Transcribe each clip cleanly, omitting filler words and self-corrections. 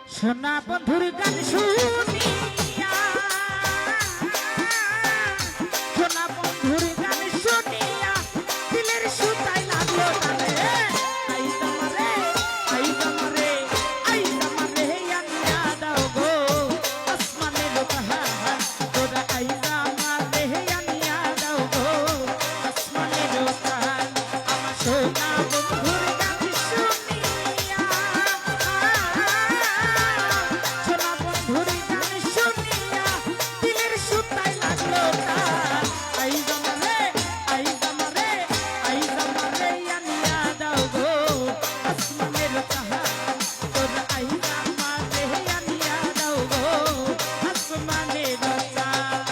সোনা বন্ধুর গান শুনিয়া সোনা বন্ধুর গান শুনিয়া দিলের সুতায় লাগলো টানে আই তোমারে আই তোমারে আই তোমারে আনিয়া দাও গো আসমানের পাহাড় তোরা আই তোমারে আনিয়া দাও গো আসমানের পাহাড় আমার সোনা বন্ধুর গান শুনিয়া সোনা বন্ধুর গান শুনিয়া দিলের সুতায় লাগলো টান আই তোমারে আই তোমারে আই তোমারে আনিয়া দাও গো আসমানের পাহাড় তোরা আই তোমারে আনিয়া দাও গো আসমানের পাহাড়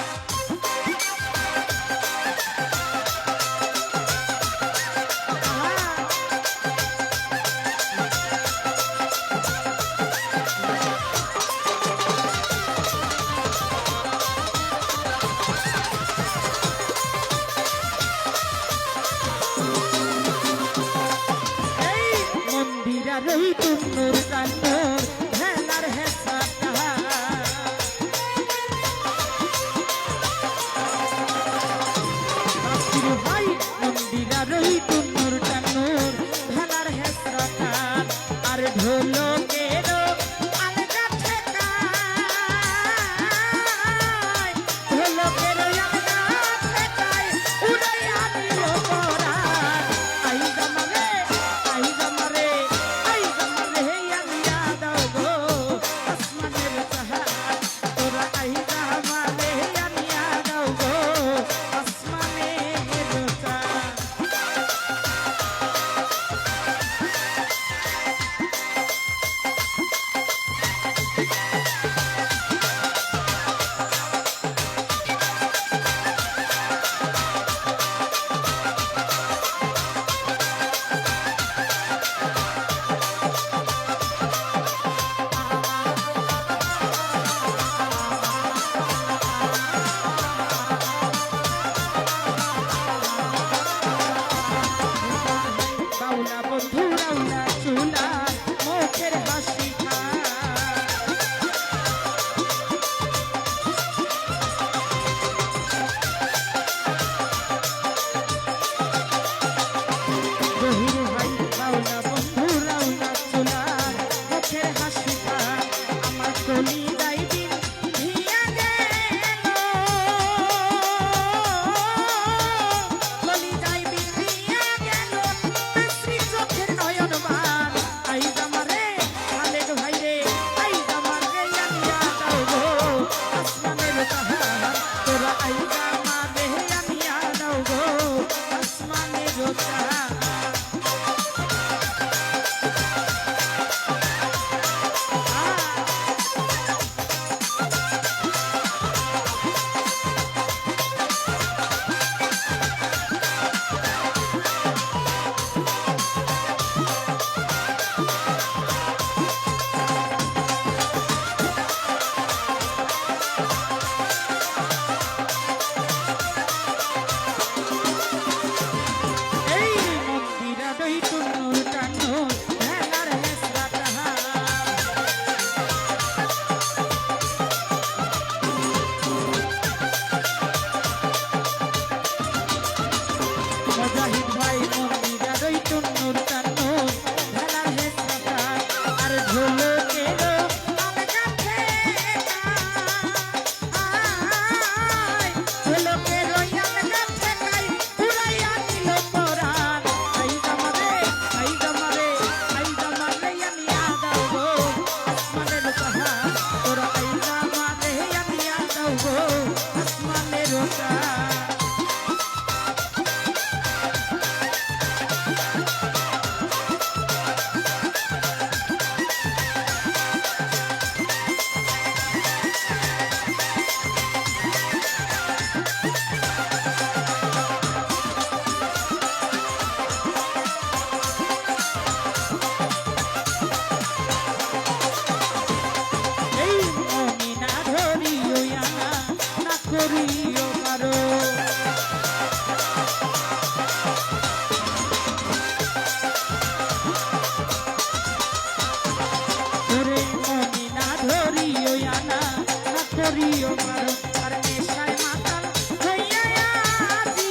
মন্দিরার ওই তুমুর কান্নর ভেলার হেসাটা বাসির ভাই মন্দিরার ওই তুমুর কান্নর ভেলার হেসাটা আর ঢোলকের আলগা ঠেকায় ঢোলকের আলগা ঠেকায় উড়াইয়া দিল পরাণ আই জামারে আই জামারে আই জামারে আনিয়া দাও গো আসমানের পাহাড় তোরা আই জামারে আনিয়া দাও গো আসমানের পাহাড় বাউলা বন্ধু রাউলা চুলা মুখের হাসি গহির ভাই বাউলা বন্ধু রাউলা চুলা মুখের হাসি আমার কলি যাই দিন ভিয়া গেল কলি যাই দিন ভিয়া গেল শ্রী চোখের নয়ন মান আই জামারে খালেদ ভাই রে আই জামারে আনিয়া দাও গো আসমানের পাহাড় তোরা আই জামারে আনিয়া দাও গো আসমানের পাহাড় এই মন্দিরা দই তুনুর কানুর ভেলার হেসরাটা মুজাহিদ ভাই মন্দিরা দই তুনুর কানুর ভেলার হেসরাটা আর ঢোলকের আলগা ঠেকায় ঢোলকের আলগা ঠেকায় উড়াইয়া দিল পরাণ আই জামারে আই জামারে আই জামারে আনিয়া দাও গো আসমানের পাহাড় তোরা আই জামারে আনিয়া দাও গো আসমানের পাহাড় এই মনি না ধরিও না করিও কারো তোরে মনি ধরিও মারো আর নেশায় মাতাল হইয়া আজি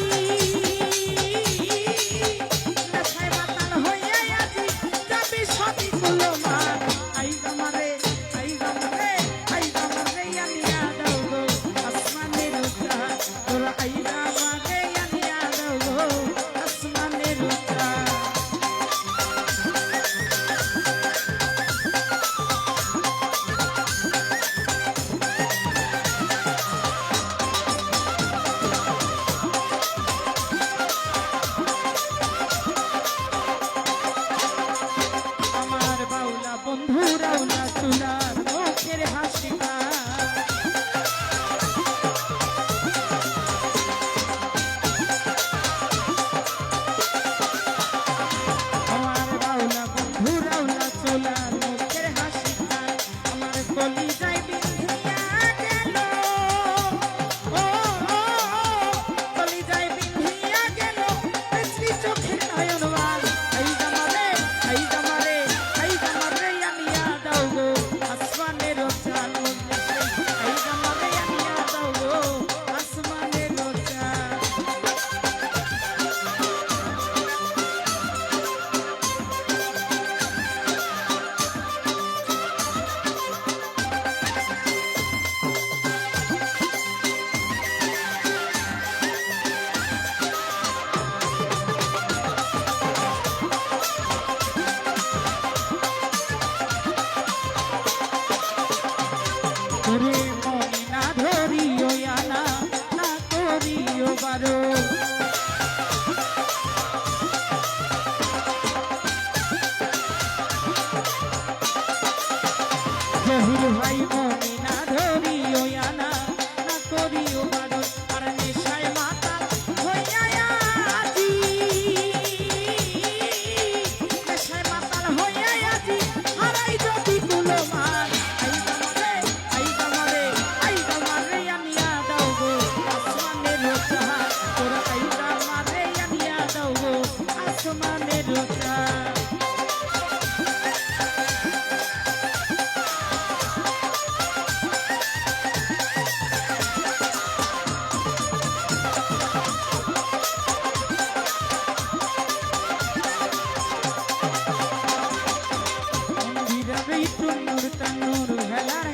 নেশায় মাতাল হইয়া আজি যাবি সবই গুলো মান আইজ আমারে আনিয়া দাও গো আসমানের উচ্চার তোরা আইজ আমারে আনিয়া দাও গো আসমানের উচ্চার আমার বাউলা বন্ধু রাউলা চুলার মুখের হাসি আমার বাউলা বন্ধু রাউলা চুলার মুখের হাসি আমার কলি যাই বিন্ধিয়া গেল ও কলি যাই বিন্ধিয়া গেল শ্রী চোখের নয়নবান আইজ আমারে আনিয়া দাও গো আসমানের চাল আইজ আমারে আনিয়া দাও গো আসমানের চাল ওরে মনে না ধরিও আনা না করিও বারো জহির ভাই মনে না ধরিও আনা না করিও বারো আর নেশায় মাতাল হইয়া আজি নেশায় মাতাল হইয়া আজি হারাই যদি কুলো মান আইজ আমারে আনিয়া দাও গো আসমানের চাল তোরা আইজ আমারে আনিয়া দাও গো আসমানের চাল মন্দিরের তুনুর তানুর হেলার